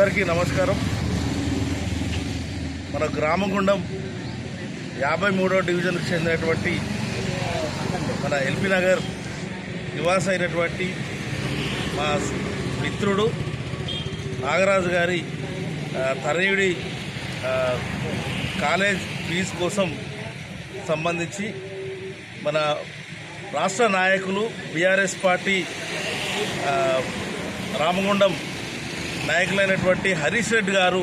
అందరికీ నమస్కారం. మన గ్రామగుండం 53వ డివిజన్కి చెందినటువంటి మన ఎల్బీ నగర్ నివాస అయినటువంటి మా మిత్రుడు నాగరాజు గారి తనయుడి కాలేజ్ ఫీజు కోసం సంబంధించి మన రాష్ట్ర నాయకులు బీఆర్ఎస్ పార్టీ రామగుండం నాయకులైనటువంటి హరీష్ రెడ్డి గారు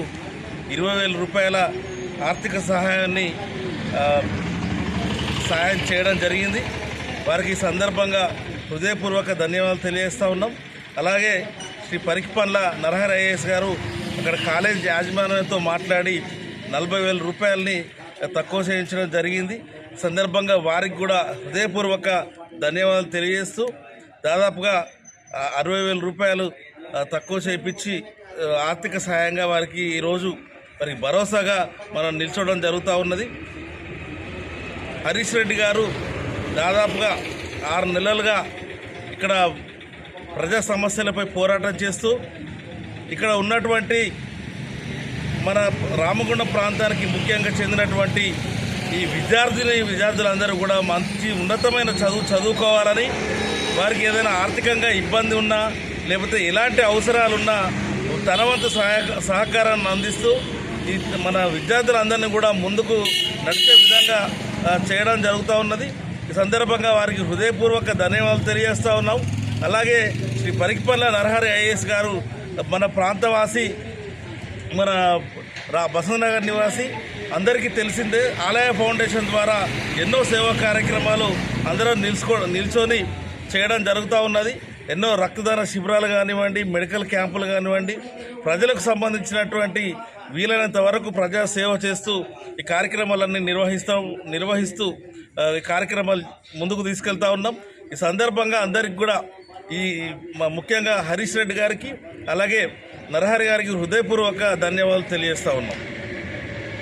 20,000 రూపాయల ఆర్థిక సహాయాన్ని సహాయం చేయడం జరిగింది. వారికి ఈ సందర్భంగా హృదయపూర్వక ధన్యవాదాలు తెలియజేస్తూ ఉన్నాం. అలాగే శ్రీ పరికిపండ్ల నరహరి ఐఏఎస్ గారు అక్కడ కాలేజ్ యాజమాన్యంతో మాట్లాడి 40,000 రూపాయలని తక్కువ చేయించడం జరిగింది. సందర్భంగా వారికి కూడా హృదయపూర్వక ధన్యవాదాలు తెలియజేస్తూ దాదాపుగా 60,000 రూపాయలు తక్కువ చేయించి ఆర్థిక సహాయంగా వారికి ఈరోజు మరి భరోసాగా మనం నిల్చోవడం జరుగుతూ ఉన్నది. హరీష్ రెడ్డి గారు దాదాపుగా 6 నెలలుగా ఇక్కడ ప్రజా సమస్యలపై పోరాటం చేస్తూ ఇక్కడ ఉన్నటువంటి మన రామగుండం ప్రాంతానికి ముఖ్యంగా చెందినటువంటి ఈ విద్యార్థులందరూ కూడా మంచి ఉన్నతమైన చదువుకోవాలని, వారికి ఏదైనా ఆర్థికంగా ఇబ్బంది ఉన్నా లేకపోతే ఎలాంటి అవసరాలున్నా తన వంతు సహకారాన్ని అందిస్తూ మన విద్యార్థులందరినీ కూడా ముందుకు నడిచే విధంగా చేయడం జరుగుతూ ఉన్నది. ఈ సందర్భంగా వారికి హృదయపూర్వక ధన్యవాదాలు తెలియజేస్తూ ఉన్నాం. అలాగే శ్రీ పరికిపండ్ల నరహరి ఐఏఎస్ గారు మన ప్రాంతవాసి, మన బసంతనగర్ నివాసి, అందరికీ తెలిసిందే. ఆలయ ఫౌండేషన్ ద్వారా ఎన్నో సేవా కార్యక్రమాలు అందరూ నిల్చొని చేయడం జరుగుతూ ఉన్నది. ఎన్నో రక్తదాన శిబిరాలు కానివ్వండి, మెడికల్ క్యాంపులు కానివ్వండి, ప్రజలకు సంబంధించినటువంటి వీలైనంత వరకు ప్రజా సేవ చేస్తూ ఈ కార్యక్రమాలన్నీ నిర్వహిస్తూ ఈ కార్యక్రమాలు ముందుకు తీసుకెళ్తా ఉన్నాం. ఈ సందర్భంగా అందరికి కూడా ముఖ్యంగా హరీష్ రెడ్డి గారికి అలాగే నరహరి గారికి హృదయపూర్వక ధన్యవాదాలు తెలియజేస్తూ ఉన్నాం.